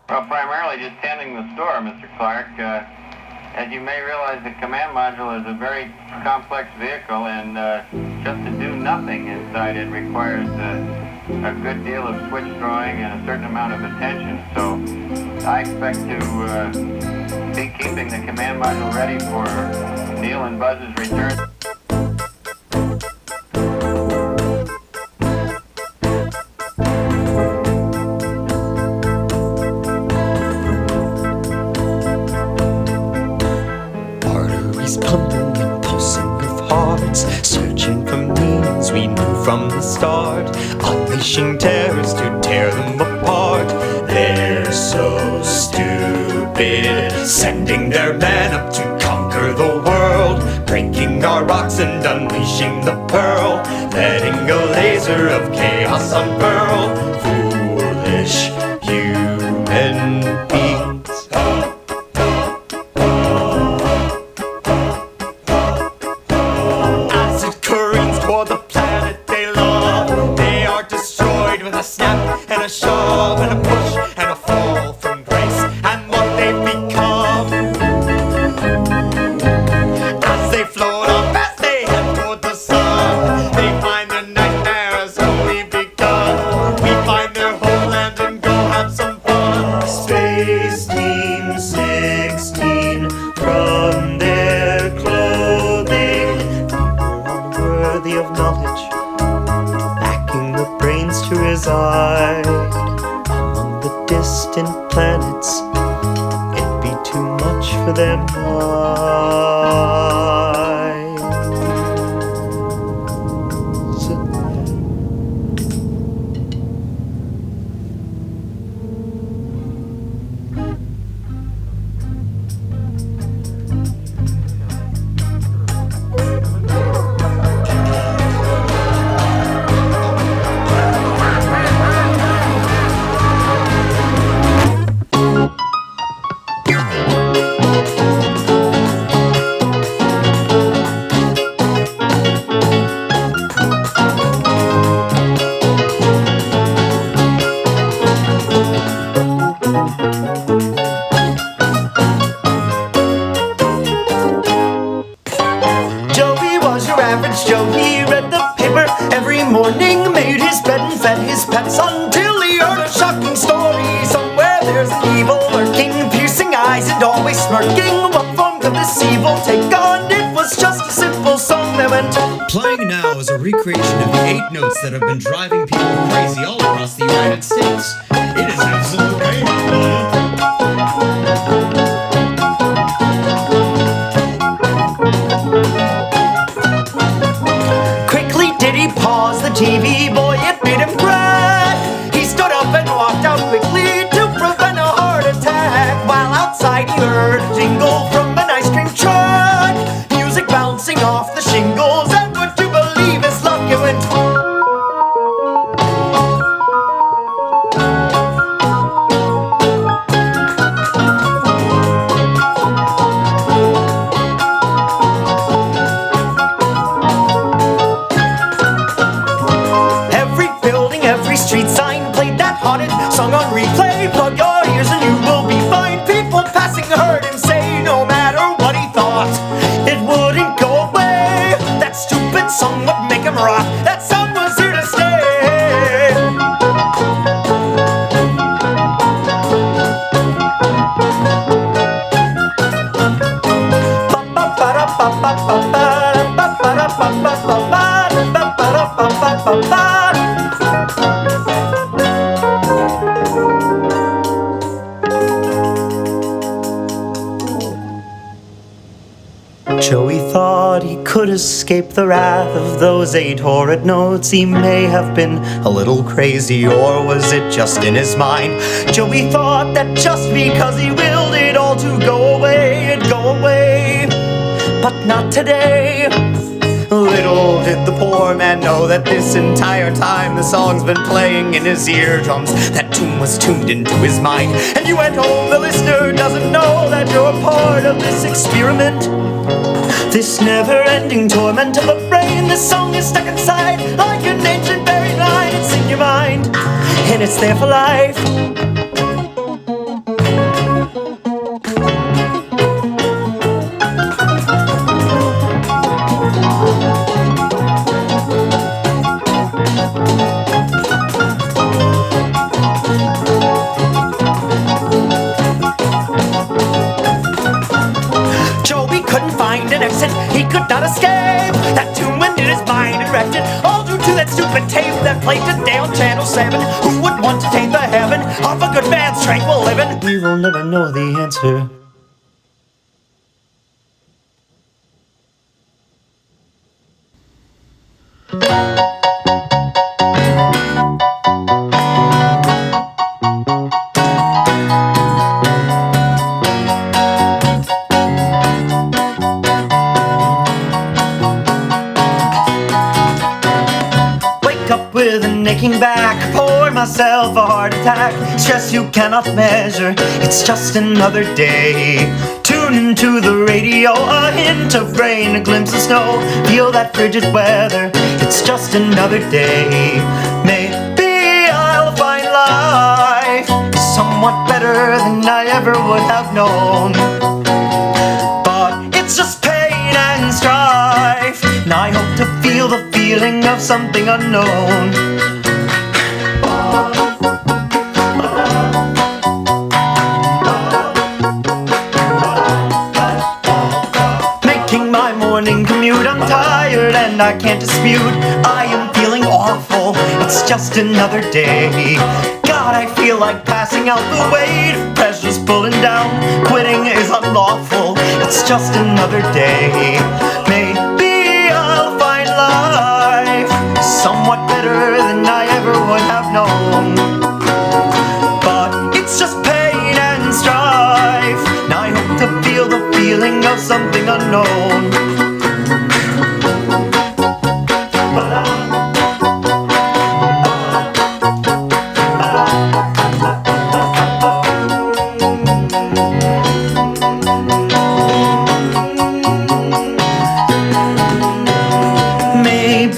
Well, primarily just tending the store, Mr. Clark. As you may realize, the command module is a very complex vehicle, and just to do nothing inside it requires a good deal of switch throwing and a certain amount of attention. So I expect to be keeping the command module ready for Neil and Buzz's return. Pumping and pulsing of hearts, searching for meanings we knew from the start, unleashing terrors to tear them apart. They're so stupid, sending their men up to conquer the world, breaking our rocks and unleashing the pearl, letting a laser of chaos unfurl. Foolish human beings. And a shove and a push and a fall from grace, and what they've become as they float up, as they head toward the sun. They find their nightmares only begun. We find their homeland and go have some fun. Space Team 16, from their clothing, people unworthy of knowledge, lacking the brains to reside among the distant planets. It'd be too much for their minds. Joe, he read the paper every morning, made his bed and fed his pets until he heard a shocking story. Somewhere there's an evil lurking, piercing eyes and always smirking. What form could this evil take on? It was just a simple song that went. Playing now is a recreation of the 8 notes that have been driving people crazy all across the United States. It is absolute rain. Pause the TV, boy, it made him cry. He stood up and walked out quickly to prevent a heart attack, while outside he heard a jingle from an ice cream truck, music bouncing off the shingles, and would you believe his luck, it went. Street sign played that haunted song on replay. Plug your ears and you will be fine. People passing heard him say no matter what he thought, it wouldn't go away. That stupid song would make him rock. That song was here to stay. Joey thought he could escape the wrath of those 8 horrid notes. He may have been a little crazy, or was it just in his mind? Joey thought that just because he willed it all to go away, it'd go away. But not today. Little did the poor man know that this entire time the song's been playing in his eardrums. That tune was tuned into his mind. And you at home, the listener, doesn't know that you're a part of this experiment, this never-ending torment of the brain. This song is stuck inside like an ancient buried line. It's in your mind, and it's there for life. that stupid tape that played it down Channel 7. Who would want to taint the heaven of a good man's tranquil living? We will never know the answer. With an aching back, pour myself a heart attack. Stress you cannot measure, it's just another day. Tune into the radio, a hint of rain, a glimpse of snow. Feel that frigid weather, it's just another day. Maybe I'll find life somewhat better than I ever would have known. But it's just pain and strife, and I hope to feel the feeling of something unknown. Making my morning commute, I'm tired and I can't dispute I am feeling awful, it's just another day. God, I feel like passing out, the weight of pressure's pulling down. Quitting is unlawful, it's just another day. Maybe I'll find life somewhat better than I ever would have known. But it's just pain and strife, and I hope to feel the feeling of something unknown.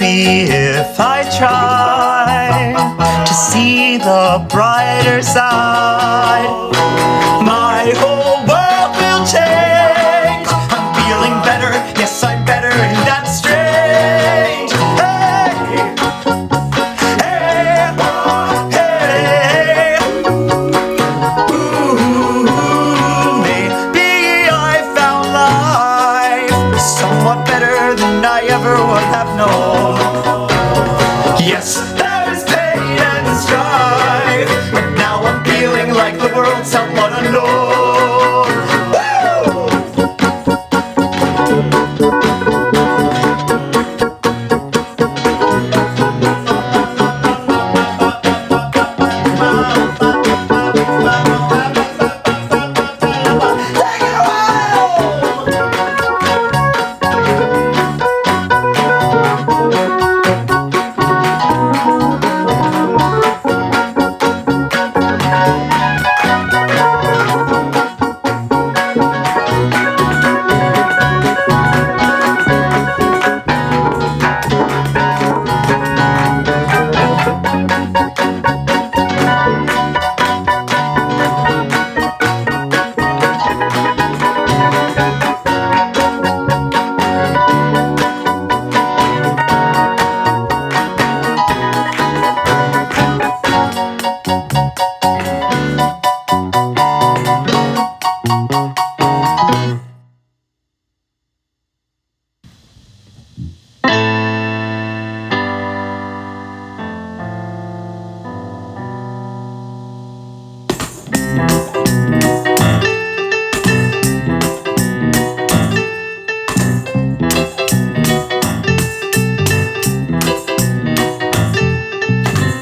If I try to see the brighter side, my whole world will change. I'm feeling better, yes I'm better, and that's strange. Hey, hey, hey. Ooh, maybe I found life somewhat better than I ever would have known. Yes, there is pain and strife, but now I'm feeling like the world's somewhat unknown.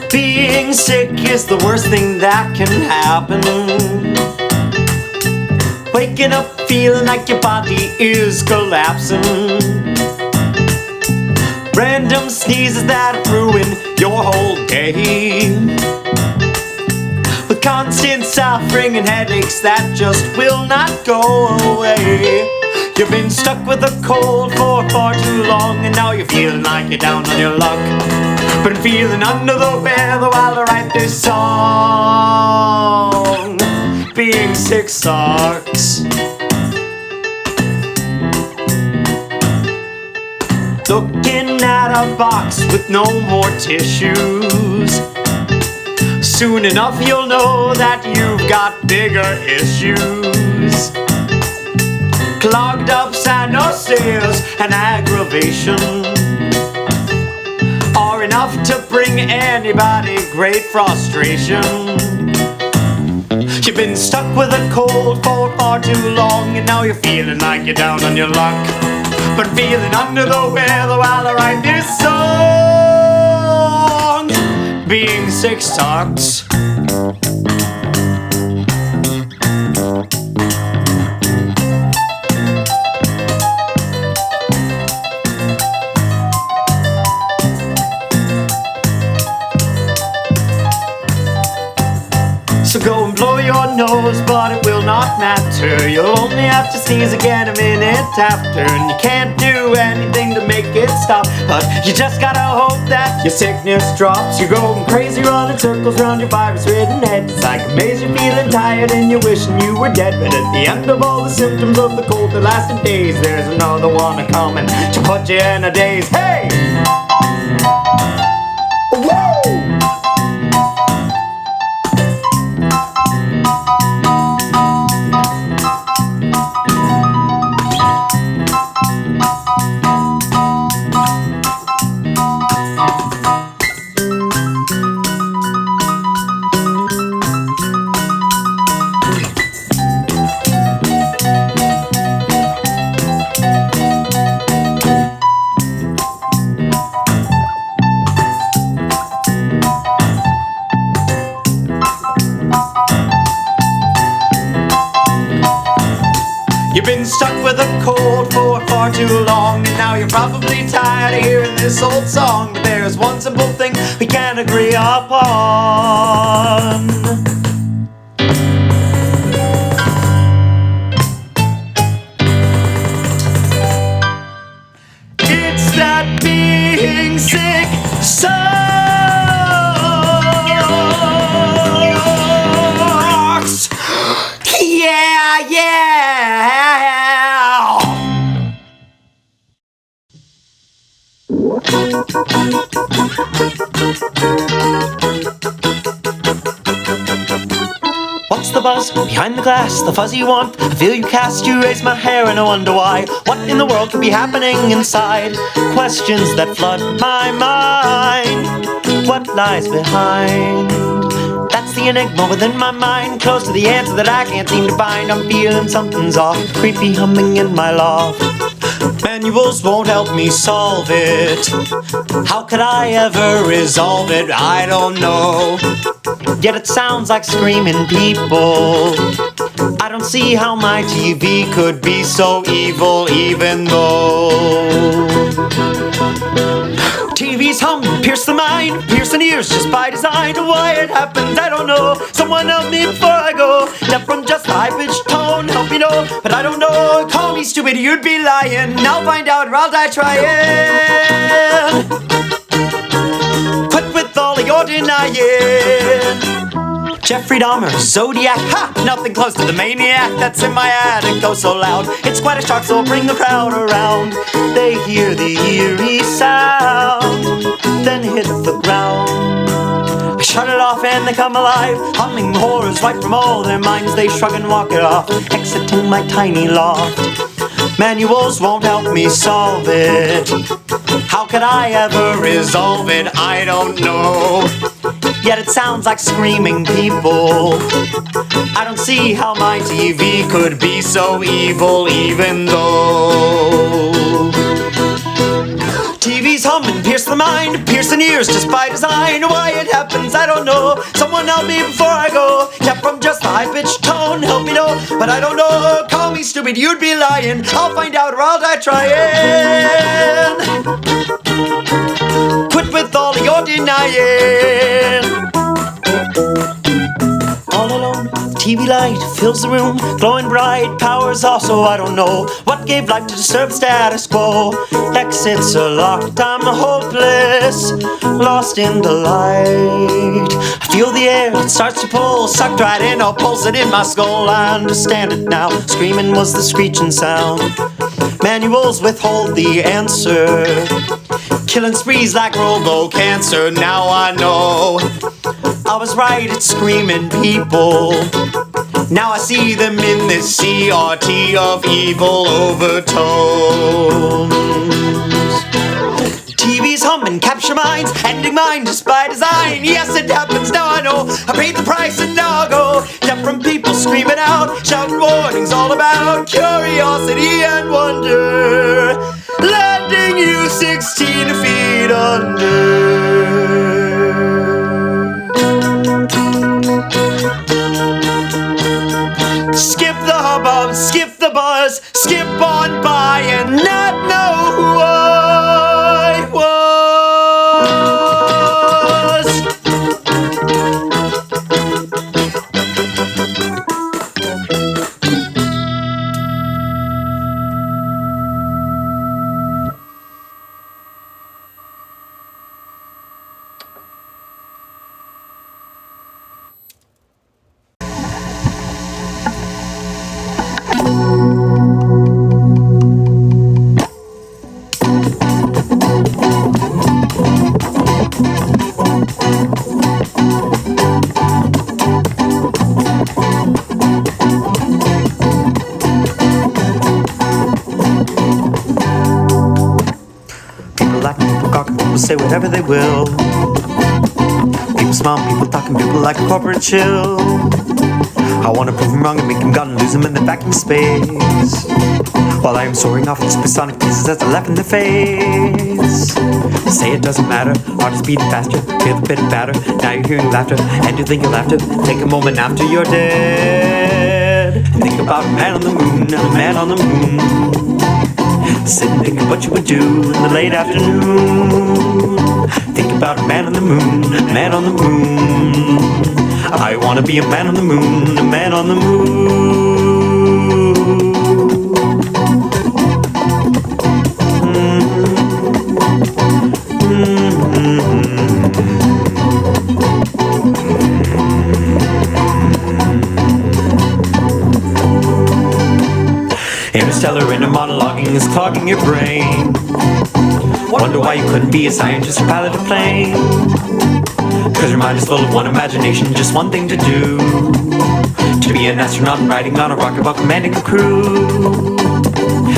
Being sick is the worst thing that can happen. Waking up feeling like your body is collapsing. Random sneezes that ruin your whole day. With constant suffering and headaches that just will not go away. You've been stuck with a cold for far too long, and now you're feeling like you're down on your luck. Been feeling under the weather while I write this song. Being sick sucks. Looking at a box with no more tissues. Soon enough you'll know that you've got bigger issues. Clogged up sinuses and aggravation are enough to bring anybody great frustration. You've been stuck with a cold for far too long, and now you're feeling like you're down on your luck, but feeling under the weather while I write this song. Being sick sucks. So go and blow your nose, but it will not matter. You'll only have to sneeze again a minute after, and you can't do anything to make it stop, but you just gotta hope that your sickness drops. You're going crazy, running circles around your virus-ridden head. It's like a maze, you're feeling tired and you're wishing you were dead, but at the end of all the symptoms of the cold that lasted days, there's another one a-coming to put you in a daze. Hey! Woo! You've been stuck with a cold for far too long, and now you're probably tired of hearing this old song. But there's one simple thing we can agree upon. It's that being sick sucks. Yeah, yeah. What's the buzz behind the glass, the fuzzy warmth? I feel you cast, you raise my hair and I wonder why. What in the world could be happening inside? Questions that flood my mind. What lies behind? That's the enigma within my mind, close to the answer that I can't seem to find. I'm feeling something's off, creepy humming in my loft. Manuals won't help me solve it. How could I ever resolve it? I don't know. Yet it sounds like screaming people. I don't see how my TV could be so evil, even though TV's hum, pierce the mind, pierce the ears just by design. Why it happens, I don't know. Someone help me before I go. Deaf from just a high-pitched tone, help me know. But I don't know, call me stupid, you'd be lying. I'll find out or I'll die trying. Quit with all of your denying. Jeffrey Dahmer, Zodiac, ha! Nothing close to the maniac that's in my attic, goes so loud. It's quite a shock, so bring the crowd around. They hear the eerie sound, then hit the ground. I shut it off and they come alive, humming horrors right from all their minds. They shrug and walk it off, exiting my tiny loft. Manuals won't help me solve it. How could I ever resolve it? I don't know. Yet it sounds like screaming people. I don't see how my TV could be so evil, even though TV's humming, pierce the mind, piercing ears just by design. Why it happens, I don't know. Someone help me before I go. Kept from just a high-pitched tone, help me know. But I don't know, call me stupid, you'd be lying. I'll find out or I'll die trying. Quit with all of your denying. All alone, TV light fills the room, glowing bright, powers also I don't know. What gave life to disturb status quo? Exits are locked, I'm hopeless, lost in the light. I feel the air, it starts to pull, sucked right in, I'll pulse it in my skull. I understand it now, screaming was the screeching sound. Manuals withhold the answer, killing sprees like robo cancer. Now I know I was right, it's screaming people. Now I see them in this CRT of evil overtones. TV's hum and capture minds, ending mine just by design. Yes, it happens, now I know. I paid the price and now I go. Deaf from people screaming out, shouting warnings all about curiosity and wonder, landing you 16 feet under. Skip the hubbub, skip the buzz, skip on by and not know who I was. People laughing, people gawking, people say whatever they will. People smile, people talking, people like a corporate chill. I wanna prove them wrong and make them gone and lose them in the vacuum space, while I am soaring off in supersonic pieces as I laugh in their face. Say it doesn't matter, heart is beating faster, feel the bit batter. Now you're hearing laughter, and you think you'll have to take a moment after you're dead. Think about a man on the moon, a man on the moon, sitting thinking what you would do in the late afternoon. Think about a man on the moon, a man on the moon. I wanna be a man on the moon, a man on the moon. Interstellar inner monologuing is clogging your brain. Wonder why you couldn't be a scientist or pilot a plane. Cause your mind is full of one imagination, just one thing to do. To be an astronaut and riding on a rocket while commanding a crew.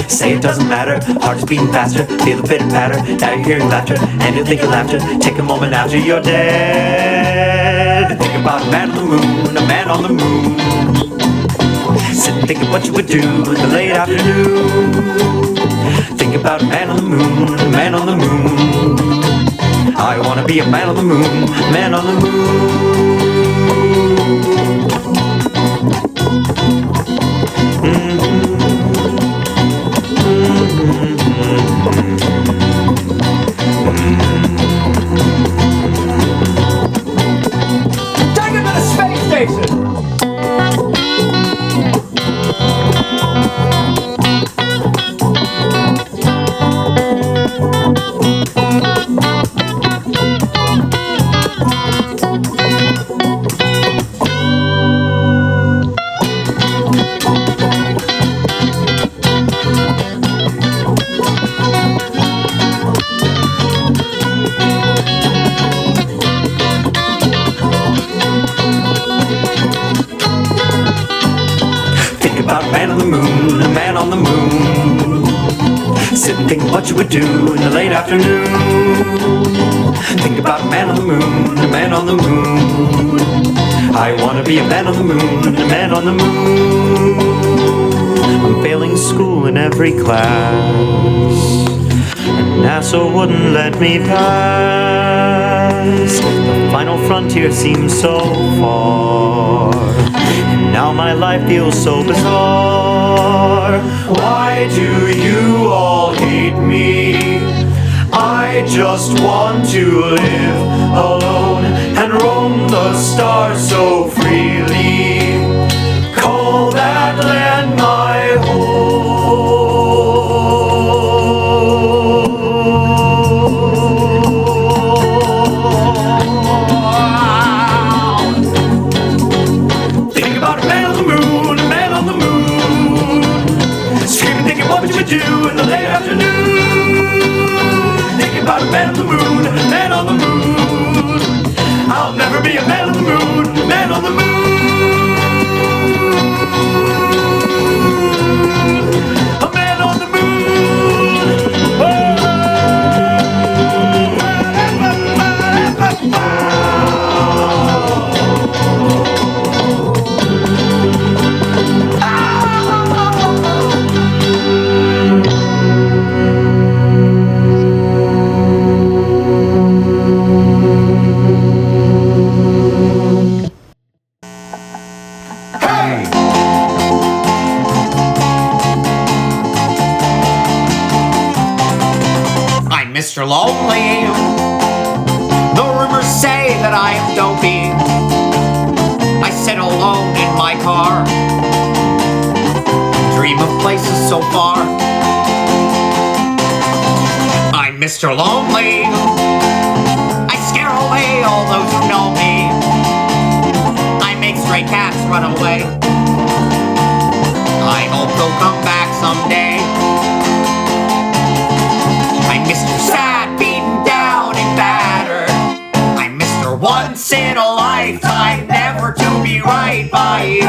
Say it doesn't matter, heart is beating faster, feel the bit and patter. Now you're hearing laughter, and you think you'll have to take a moment after you're dead. Think about a man on the moon, a man on the moon, sitting thinking what you would do in the late afternoon. Think about a man on the moon, a man on the moon. I wanna be a man on the moon, man on the moon. Take him to the space station! About a man on the moon, a man on the moon, sitting thinking what you would do in the late afternoon. Think about a man on the moon, a man on the moon. I wanna be a man on the moon, a man on the moon. I'm failing school in every class, and NASA wouldn't let me pass. The final frontier seems so far, and now my life feels so bizarre. Why do you all hate me? I just want to live alone and roam the stars so freely. Call that land my home. Think about a man on the moon, a man on the moon, screaming, thinking what would you do in the late afternoon. Think about a man on the moon, a man on the moon. I'll never be a man on the moon, a man on the moon. A man on the moon. Oh. Mr. Lonely. The rumors say that I am dopey. I sit alone in my car, dream of places so far. I'm Mr. Lonely. I scare away all those who know me. I make stray cats run away. I hope they'll come back someday. I'm Mr. Sad, beaten down and battered. I'm Mr. Once in a lifetime, never to be right by you.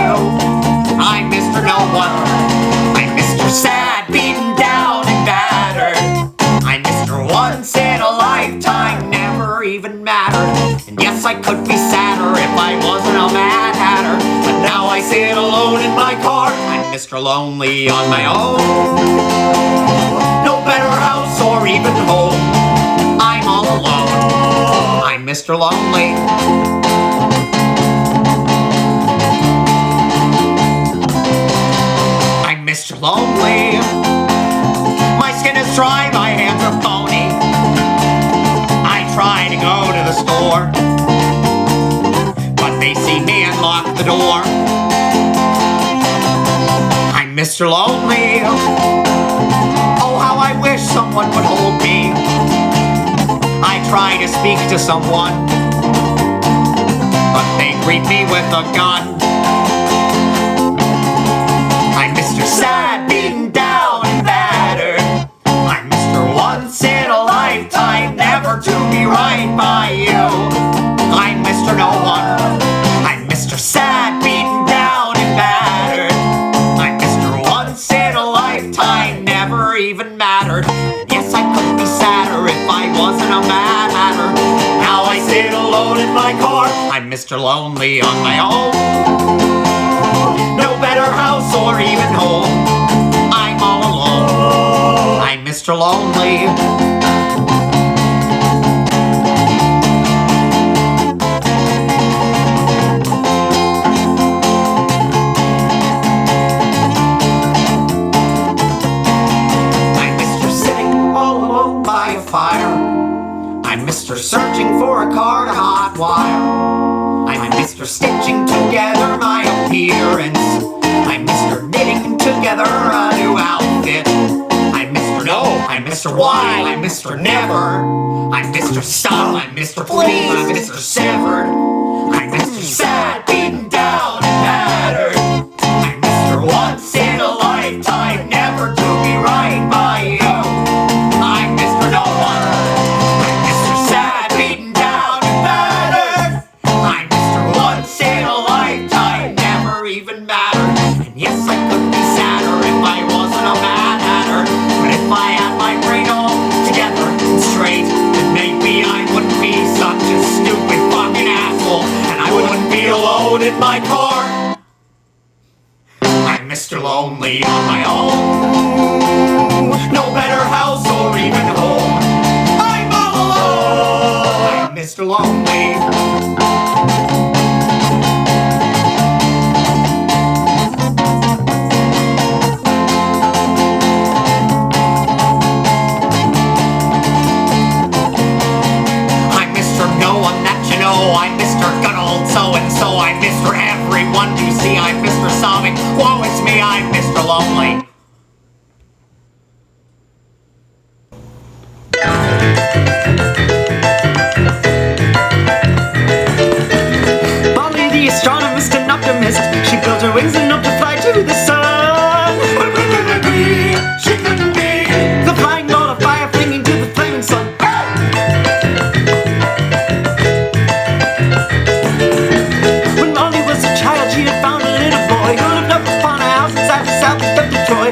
I'm Mr. No One. I'm Mr. Sad, beaten down and battered. I'm Mr. Once in a lifetime, never even mattered. And yes, I could be sadder if I wasn't a Mad Hatter, but now I sit alone in my car. I'm Mr. Lonely on my own. No better house or even home. I'm all alone. I'm Mr. Lonely. I'm Mr. Lonely. My skin is dry, my hands are bony. I try to go to the store, but they see me and lock the door. I'm Mr. Lonely. Oh, how I wish someone would hold me. I try to speak to someone, but they greet me with a gun. I'm Mr. Sad, beaten down and battered. I'm Mr. Once in a lifetime, never to be right by you. I'm Mr. No One. I'm Mr. Sad, beaten down and battered. I'm Mr. Once in a lifetime, never even mattered. Yes, I could be sadder if I wasn't a Mad Hatter. Now I sit alone in my car. I'm Mr. Lonely on my own. No better house or even home. I'm all alone. I'm Mr. Lonely. I'm Mr. Sitting all alone by a fire. I'm Mr. Searching for a car to hotwire. I'm Mr. Stitching together my appearance. I'm Mr. Knitting together a new outfit. I'm Mr. No, I'm Mr. Why, I'm Mr. Never. I'm Mr. Stop, I'm Mr. Please, I'm Mr. Severed. I'm Mr. Sad, beaten down and battered. I'm Mr. Once in a lifetime, never to be right by you. I'm Mr. No One. I'm Mr. Sad, beaten down and battered. I'm Mr. Once in a lifetime, never even mattered. And yes, I could be sadder if I wasn't a Mad Hatter, but if I had my brain all together and straight, then maybe I wouldn't be such a stupid fucking asshole, and I wouldn't be alone in my car. I'm Mr. Lonely on my own. No better house or even home. I'm all alone. I'm Mr. Lonely. I'm Mr. No One that you know. I'm Mr. Good Old So-and-so. I'm Mr. Everyone you see. I'm Mr. Sobbing. Woe is me. I'm Mr. Lonely. Molly the astronomist and optimist, she built her wings and hoped to fly to the sun. What will it be? She couldn't be the flying ball of fire flinging to the flaming sun. When Molly was a child, she had found a little boy who lived up upon a house inside the southeast of Detroit.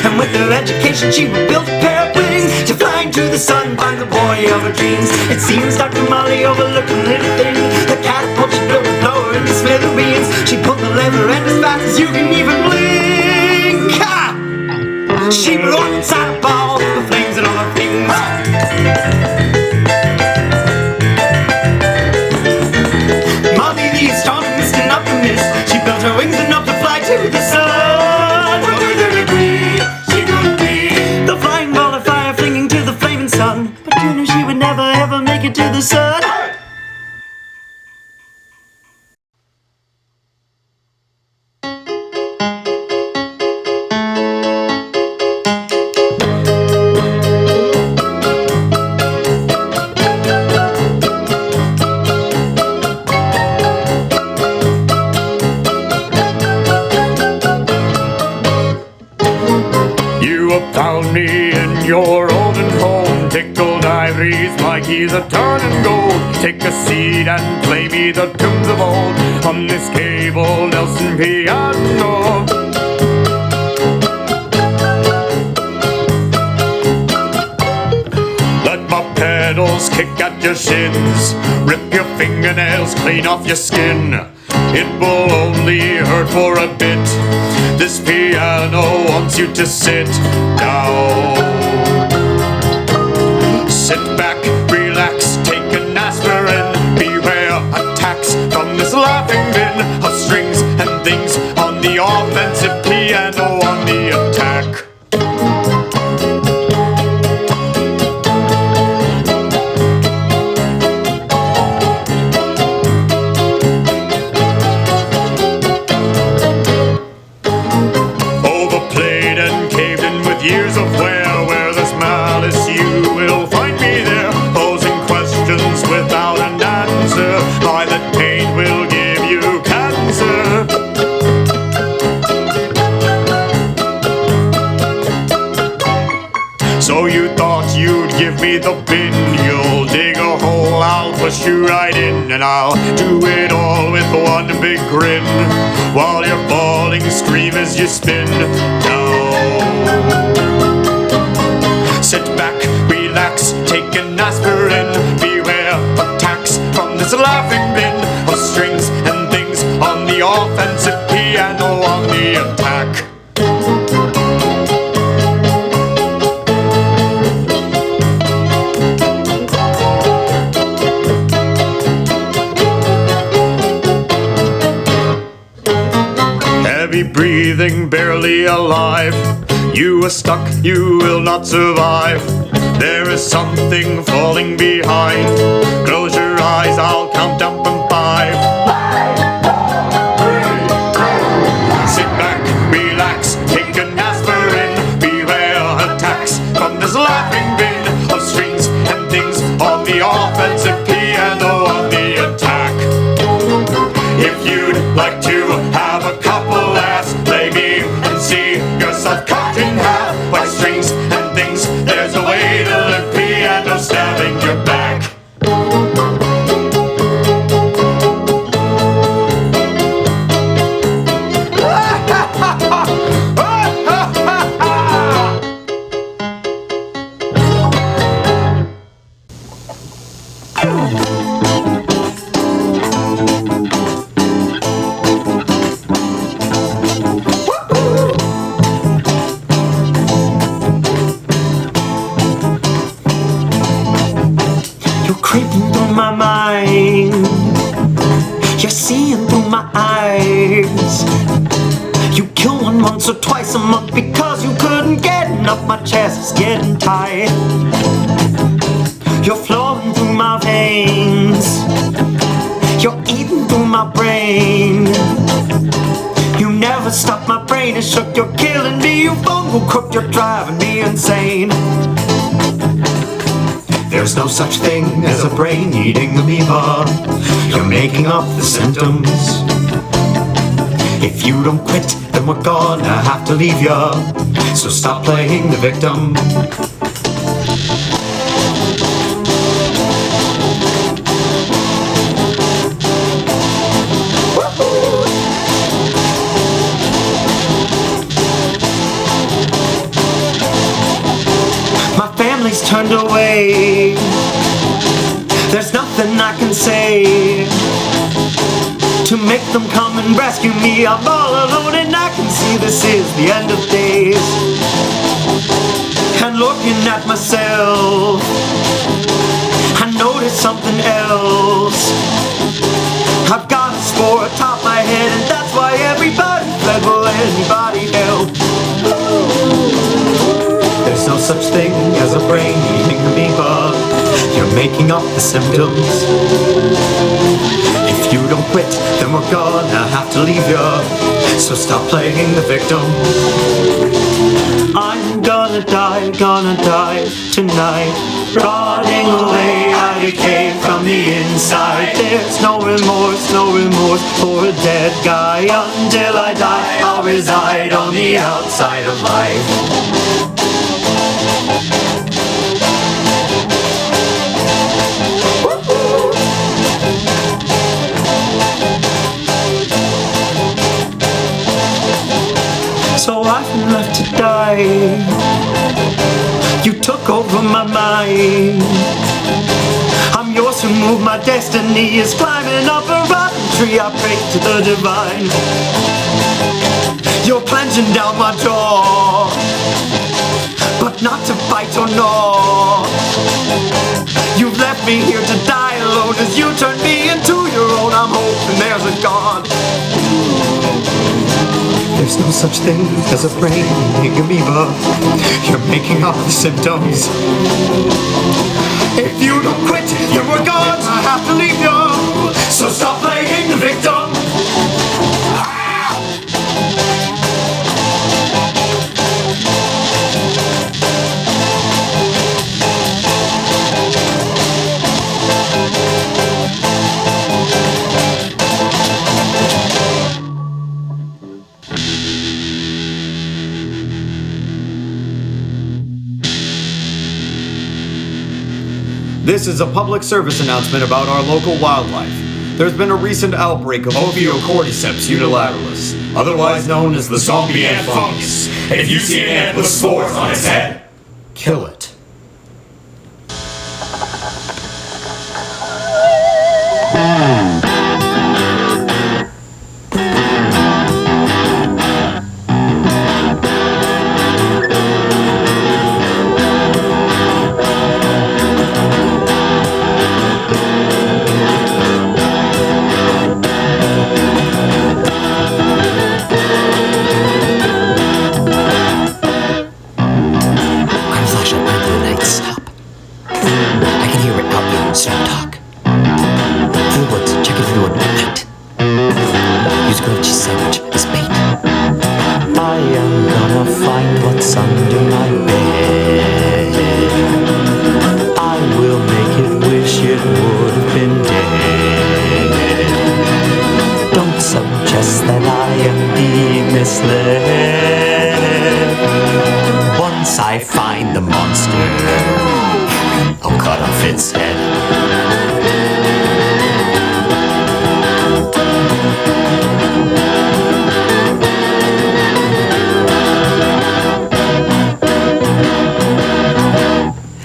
And with her education she would build a pair of wings to flying to the sun, find the boy of her dreams. It seems Dr. Molly overlooked a little thing. The catapult she built would blow her into smithereens. She pulled the lever and as fast as you can even blink, ha! She blew up inside a ball, the flames and all her things. Molly the astronomist and optimist, she built her wings enough to fly to the sun. What could it be? She could be the flying ball of fire flinging to the flaming sun. But you knew she would never ever make it to the sun. Found me in your olden home, tickled ivories, my keys are turning gold. Take a seat and play me the tunes of old on this cable Nelson piano. Let my pedals kick at your shins, rip your fingernails clean off your skin. It will only hurt for a bit. This piano wants you to sit down. Sit back, relax, take an aspirin. Beware attacks from this laughing bin of strings and things on the offensive, piano on the attack. Years of where there's malice, you will find me there, posing questions without an answer. Violent pain will give you cancer. So you thought you'd give me the bin? You'll dig a hole, I'll push you right in, and I'll do it all with one big grin, while you're falling, scream as you spin down. Sit back, relax, take an aspirin. Beware attacks from this laughing bin of strings and things on the offensive, piano on the attack. Heavy breathing, barely alive. You are stuck, you will not survive. There is something falling behind. Close your eyes, I'll count down from 5. 5, 4, 3, 2. Sit back, relax, take an aspirin. Beware attacks from this laughing bin of strings and things on the offensive, piano on the attack. If you'd like to have a couple laughs, play me and see yourself cut in half by strings and things. There's a way to live, piano stabbing your back. Creeping through my mind, you're seeing through my eyes. You kill one once or twice a month because you couldn't get enough. My chest is getting tight. You're flowing through my veins, you're eating through my brain. You never stop my brain, it shook. You're killing me, you bungle crook. You're driving me insane. There's no such thing as a brain-eating amoeba. You're making up the symptoms. If you don't quit, then we're gonna have to leave ya. So stop playing the victim. turned away. There's nothing I can say to make them come and rescue me. I'm all alone and I can see this is the end of days. And looking at myself, I noticed something else. I've got a spore atop my head, and that's why everybody fled. Will anybody help? There's no such thing as a brain-eating amoeba. You're making up the symptoms. If you don't quit, then we're gonna have to leave you. So stop playing the victim. I'm gonna die tonight. Rotting away, I decay from the inside. There's no remorse for a dead guy. Until I die, I'll reside on the outside of life. So I've been left to die. You took over my mind. I'm yours to move, my destiny is climbing up a rotten tree. I pray to the divine. You're plunging down my jaw, but not to bite or gnaw. You've left me here to die alone as you turn me into your own. I'm hoping there's a God. There's no such thing as a brain-eating amoeba. You're making up the symptoms. If you don't quit, then we're gone. I have to leave you. So stop playing the victim. This is a public service announcement about our local wildlife. There's been a recent outbreak of Ophiocordyceps unilateralis, otherwise known as the zombie ant fungus. And if you see an ant with spores on its head, kill it. Once I find the monster, I'll cut off its head.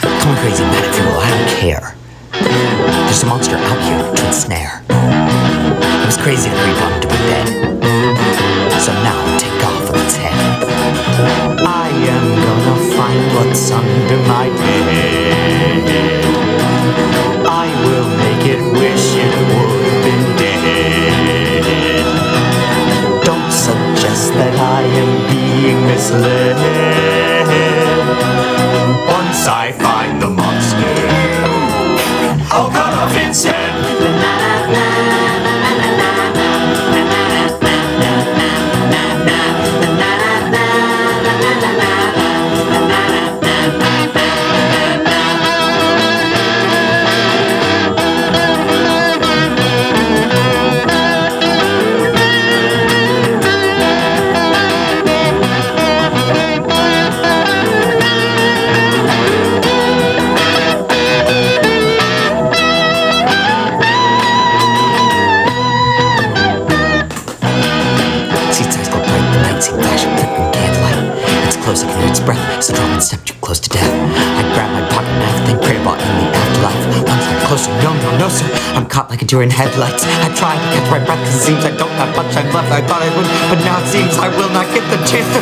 Call me crazy, mad at people, I don't care. There's a monster out here to ensnare. It was crazy to creep onto a bed. So now take off with its head. I am gonna find what's under my bed. I will make it wish it would have been dead. Don't suggest that I am being misled. Once I find the monster, I'll cut off its head. Close, I can hear its breath, so drop and step too close to death. I grab my pocket knife closer. No, no, no, sir. I'm caught like a deer in headlights. I tried to catch my breath because it seems I don't have much time left. I thought I would, but now it seems I will not get the chance to...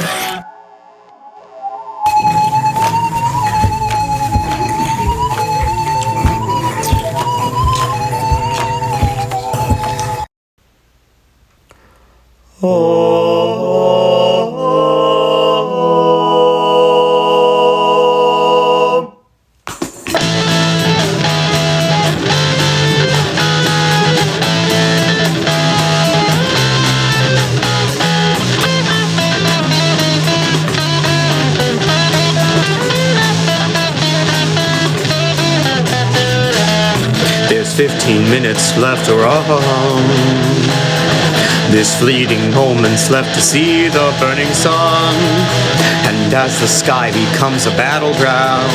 There's 15 minutes left to run. This fleeting moment's left to see the burning sun. And as the sky becomes a battleground,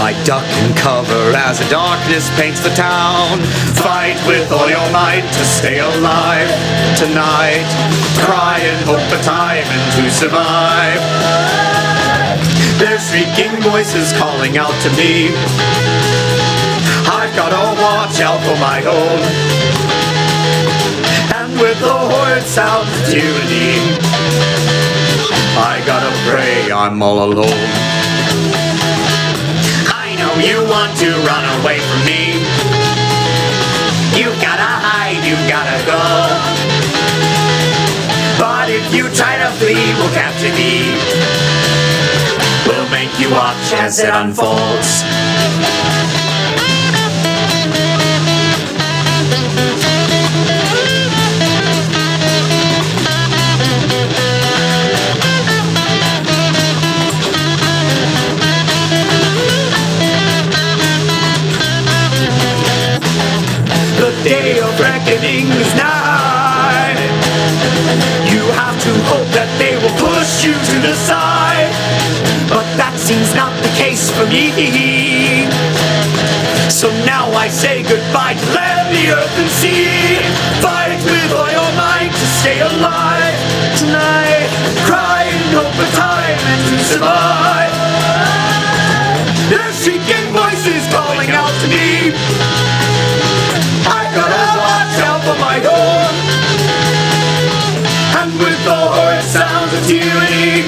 I duck and cover as the darkness paints the town. Fight with all your might to stay alive tonight. Cry and hope for time and to survive. There's shrieking voices calling out to me. I've gotta watch out for my own. And with the horrid sounds of tyranny, I gotta pray I'm all alone. I know you want to run away from me. You've gotta hide, you've gotta go. But if you try to flee, we'll capture thee. We'll make you watch as it unfolds. The day of reckoning is nigh. You have to hope that they will push you to the side. But that seems not the case for me. So now I say goodbye to land, the earth and sea. Fight with all your might to stay alive tonight. Cry and hope for time and to survive. There's shrieking voices calling out to me. I gotta watch out for my own. And with the horrid sounds of tyranny,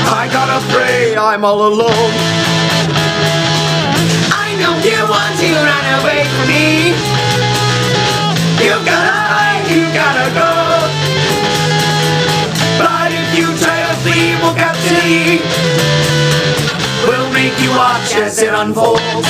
I gotta pray I'm all alone. I know you want to run away from me. You gotta hide, you gotta go. But if you try to flee, we'll capture you. We'll make you watch as it unfolds.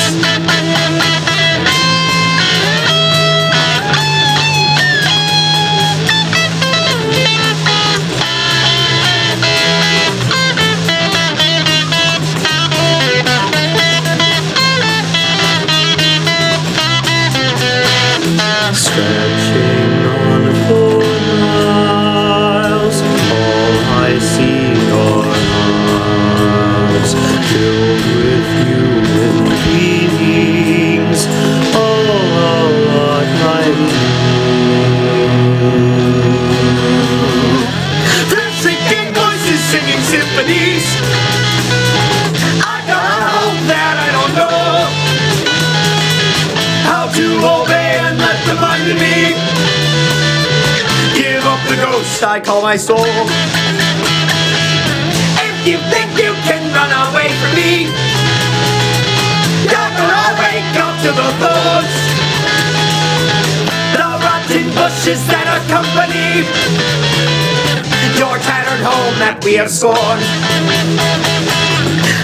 Stretching on 4 miles, all I see are arms filled with human beings, all along my view. They're shrieking voices singing symphonies. I gotta hope that I don't know how to obey and let them under me. Give up the ghost I call my soul. If you think you can run away from me, you're gonna wake up to the thorns, the rotten bushes that accompany your tattered home that we have scorned.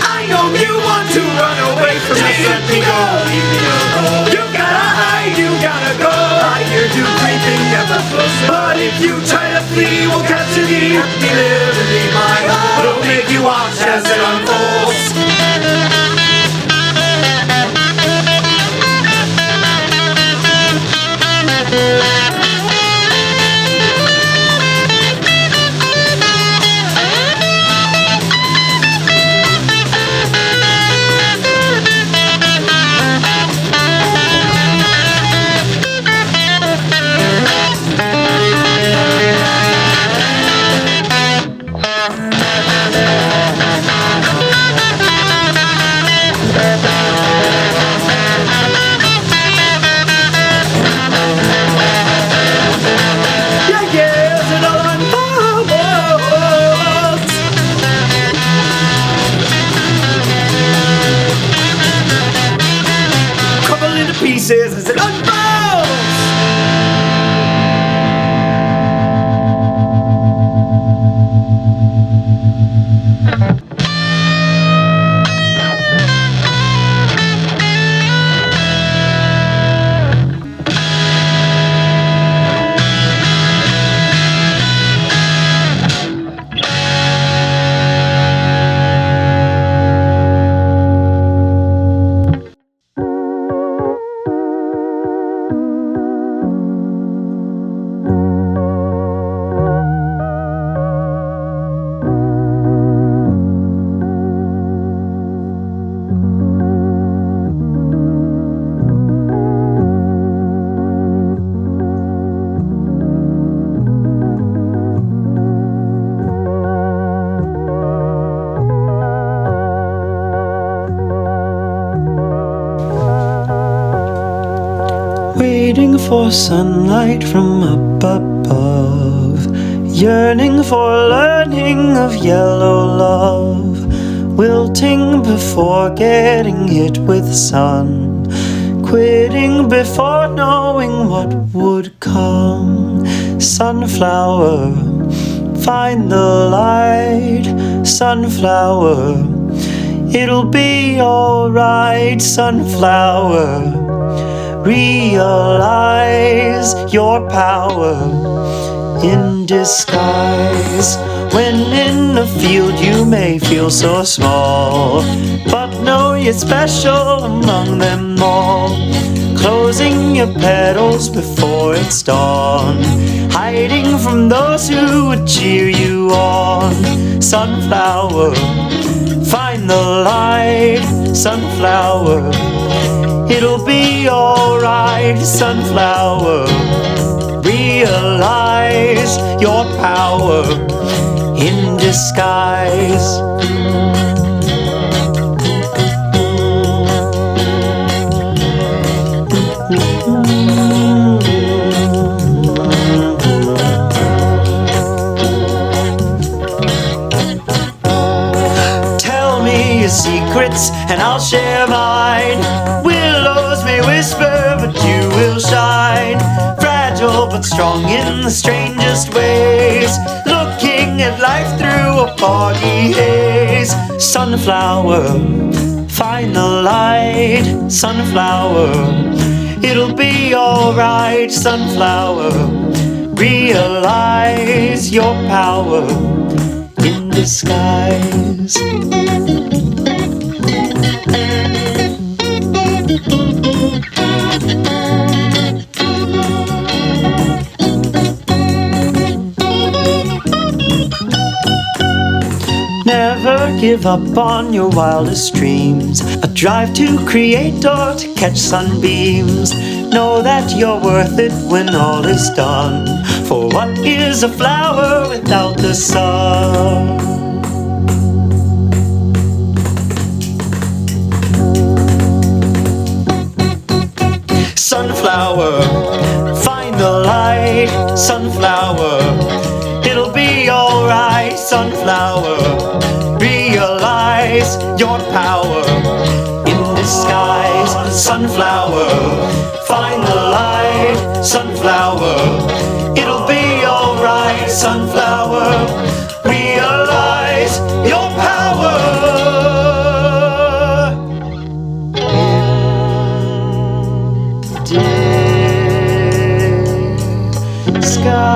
I know you want to run away from me. Just let me go. You gotta hide, you gotta go. I hear you creeping ever closer. But if you try to flee, we'll capture thee. Let me live and be my own. We'll make you watch as it unfolds. into pieces as it unfolds. Waiting for sunlight from up above, yearning for learning of yellow love, wilting before getting hit with sun, quitting before knowing what would come. Sunflower, find the light. Sunflower, it'll be alright. Sunflower, realize your power in disguise. When in a field you may feel so small, but know you're special among them all. Closing your petals before it's dawn, hiding from those who would cheer you on. Sunflower, find the light. Sunflower, it'll be alright. Sunflower, realize your power in disguise. Tell me your secrets and I'll share mine. Willows may whisper, but you will shine. Fragile but strong in the strangest ways, looking at life through a foggy haze. Sunflower, find the light. Sunflower, it'll be alright. Sunflower, realize your power in disguise. Never give up on your wildest dreams. A drive to create or to catch sunbeams. Know that you're worth it when all is done. For what is a flower without the sun? Sunflower, find the light. Sunflower, it'll be alright. Sunflower, realize your power in disguise. Sunflower, find the light. Sunflower, it'll be alright. Sunflower, realize your power in disguise.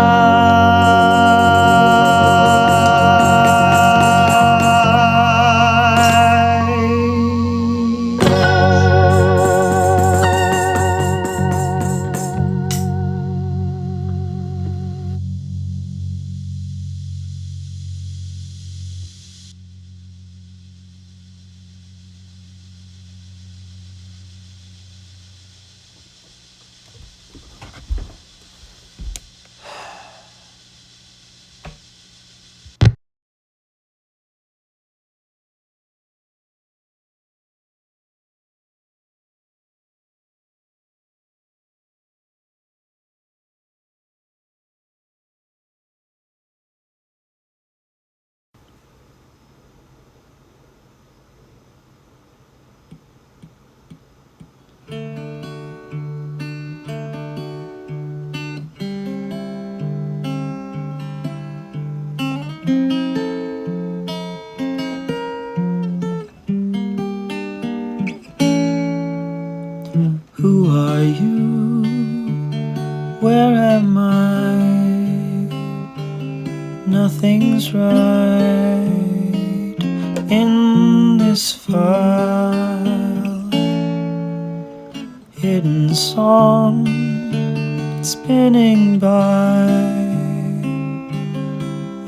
Who are you? Where am I? Nothing's right in this file. Hidden song spinning by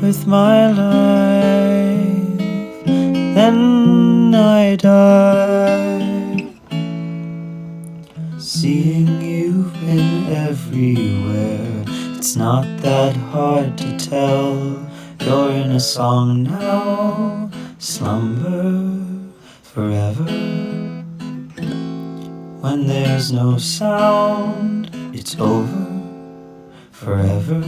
with my life, then I die. Seeing you've been everywhere, it's not that hard to tell. You're in a song now, slumber forever. When there's no sound, it's over forever.